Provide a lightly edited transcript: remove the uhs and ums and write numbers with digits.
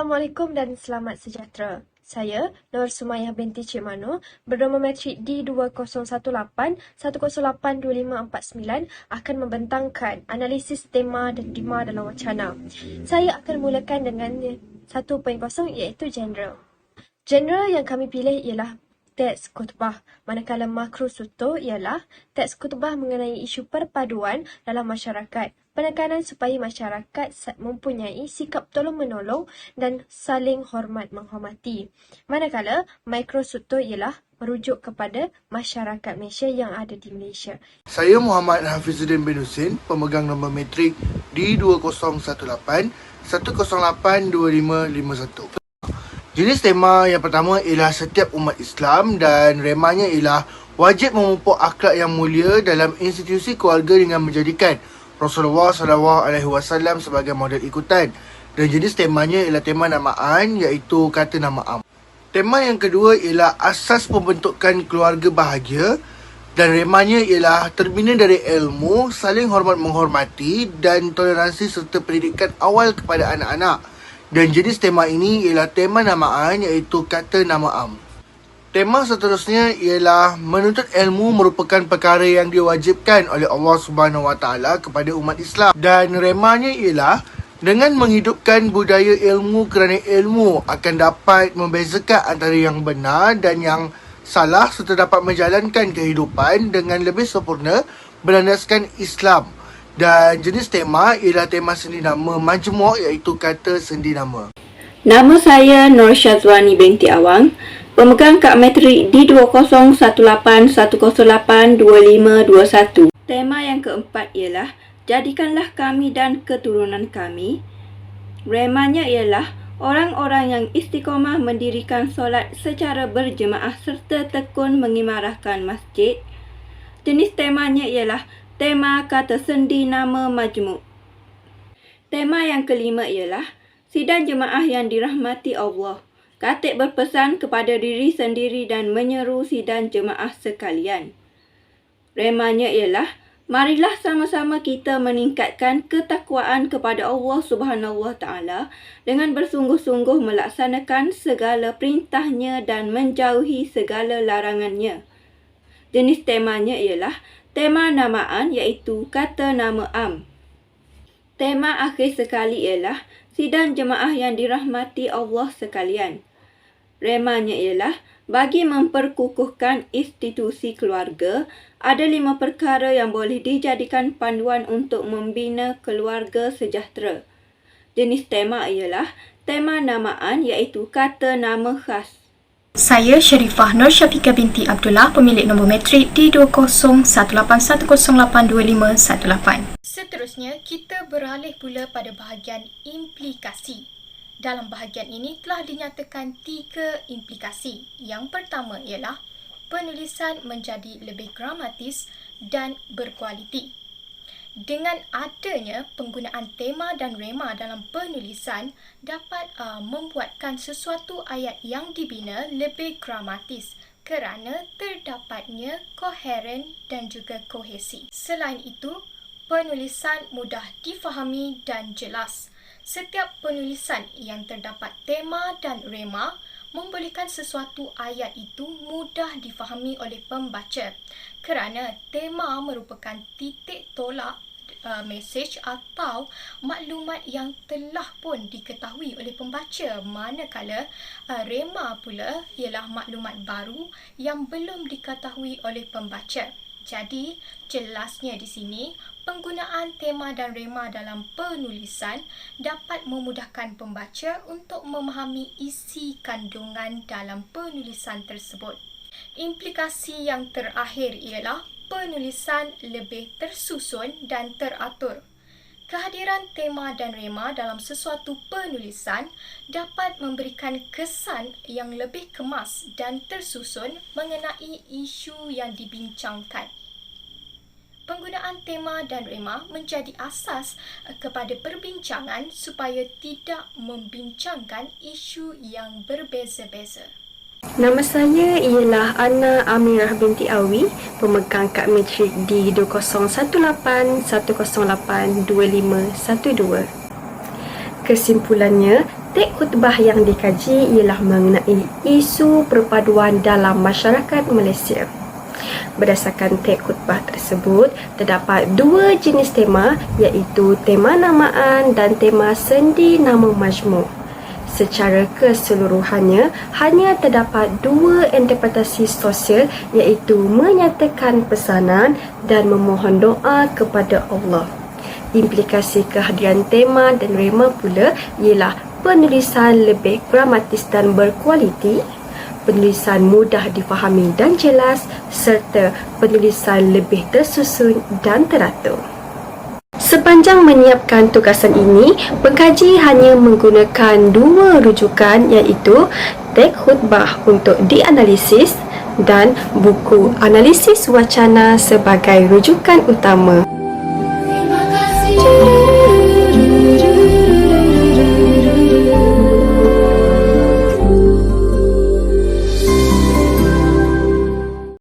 Assalamualaikum dan selamat sejahtera. Saya, Nur Sumayah binti Cik Mano, bernama matrik D2018-1082549 akan membentangkan analisis tema dan rima dalam wacana. Saya akan mulakan dengan 1.0 iaitu genre. Genre yang kami pilih ialah teks khutbah, manakala makrosuto ialah teks khutbah mengenai isu perpaduan dalam masyarakat, penekanan supaya masyarakat mempunyai sikap tolong-menolong dan saling hormat menghormati. Manakala mikrosuto ialah merujuk kepada masyarakat Malaysia yang ada di Malaysia. Saya Muhammad Hafizuddin bin Husin, pemegang nombor matrik D2018-1082551. Jenis tema yang pertama ialah setiap umat Islam dan remanya ialah wajib memupuk akhlak yang mulia dalam institusi keluarga dengan menjadikan Rasulullah SAW sebagai model ikutan. Dan jenis temanya ialah tema namaan iaitu kata nama am. Tema yang kedua ialah asas pembentukan keluarga bahagia dan remanya ialah terbina dari ilmu, saling hormat menghormati dan toleransi serta pendidikan awal kepada anak-anak. Dan jenis tema ini ialah tema namaan iaitu kata nama am. Tema seterusnya ialah menuntut ilmu merupakan perkara yang diwajibkan oleh Allah Subhanahu Wa Taala kepada umat Islam. Dan remanya ialah dengan menghidupkan budaya ilmu kerana ilmu akan dapat membezakan antara yang benar dan yang salah serta dapat menjalankan kehidupan dengan lebih sempurna berlandaskan Islam. Dan jenis tema ialah tema sendi nama majmuk iaitu kata sendi nama. Nama saya Nur Syazwani binti Awang, pemegang kad matrik D2018-1082521. Tema yang keempat ialah jadikanlah kami dan keturunan kami. Remanya ialah orang-orang yang istiqomah mendirikan solat secara berjemaah serta tekun mengimarahkan masjid. Jenis temanya ialah tema kata sendi nama majmuk. Tema yang kelima ialah sidang jemaah yang dirahmati Allah. Khatib berpesan kepada diri sendiri dan menyeru sidang jemaah sekalian. Remanya ialah marilah sama-sama kita meningkatkan ketakwaan kepada Allah Subhanahu Wa Taala dengan bersungguh-sungguh melaksanakan segala perintahnya dan menjauhi segala larangannya. Jenis temanya ialah tema namaan iaitu kata nama am. Tema akhir sekali ialah sidang jemaah yang dirahmati Allah sekalian. Remanya ialah bagi memperkukuhkan institusi keluarga, ada 5 perkara yang boleh dijadikan panduan untuk membina keluarga sejahtera. Jenis tema ialah tema namaan iaitu kata nama khas. Saya Sharifah Nur Syafiqah binti Abdullah, pemilik nombor matrik D2018182518. Seterusnya, kita beralih pula pada bahagian implikasi. Dalam bahagian ini telah dinyatakan 3 implikasi. Yang pertama ialah penulisan menjadi lebih gramatis dan berkualiti. Dengan adanya penggunaan tema dan rema dalam penulisan dapat membuatkan sesuatu ayat yang dibina lebih gramatis kerana terdapatnya koheren dan juga kohesi. Selain itu, penulisan mudah difahami dan jelas. Setiap penulisan yang terdapat tema dan rema membolehkan sesuatu ayat itu mudah difahami oleh pembaca kerana tema merupakan titik tolak mesej atau maklumat yang telah pun diketahui oleh pembaca, manakala rema pula ialah maklumat baru yang belum diketahui oleh pembaca. Jadi, jelasnya di sini, penggunaan tema dan rema dalam penulisan dapat memudahkan pembaca untuk memahami isi kandungan dalam penulisan tersebut. Implikasi yang terakhir ialah penulisan lebih tersusun dan teratur. Kehadiran tema dan rema dalam sesuatu penulisan dapat memberikan kesan yang lebih kemas dan tersusun mengenai isu yang dibincangkan. Penggunaan tema dan rema menjadi asas kepada perbincangan supaya tidak membincangkan isu yang berbeza-beza. Nama saya ialah Ana Amirah binti Awi, pemegang kad matrik D2018-1082512. Kesimpulannya, Teks khutbah yang dikaji ialah mengenai isu perpaduan dalam masyarakat Malaysia. Berdasarkan teks khutbah tersebut, terdapat dua jenis tema, iaitu tema namaan dan tema sendi nama majmuk. Secara keseluruhannya, hanya terdapat dua interpretasi sosial, iaitu menyatakan pesanan dan memohon doa kepada Allah. Implikasi kehadiran tema dan rema pula ialah penulisan lebih gramatis dan berkualiti, penulisan mudah difahami dan jelas, serta penulisan lebih tersusun dan teratur. Sepanjang menyiapkan tugasan ini, pengkaji hanya menggunakan dua rujukan, iaitu teks khutbah untuk dianalisis dan buku analisis wacana sebagai rujukan utama.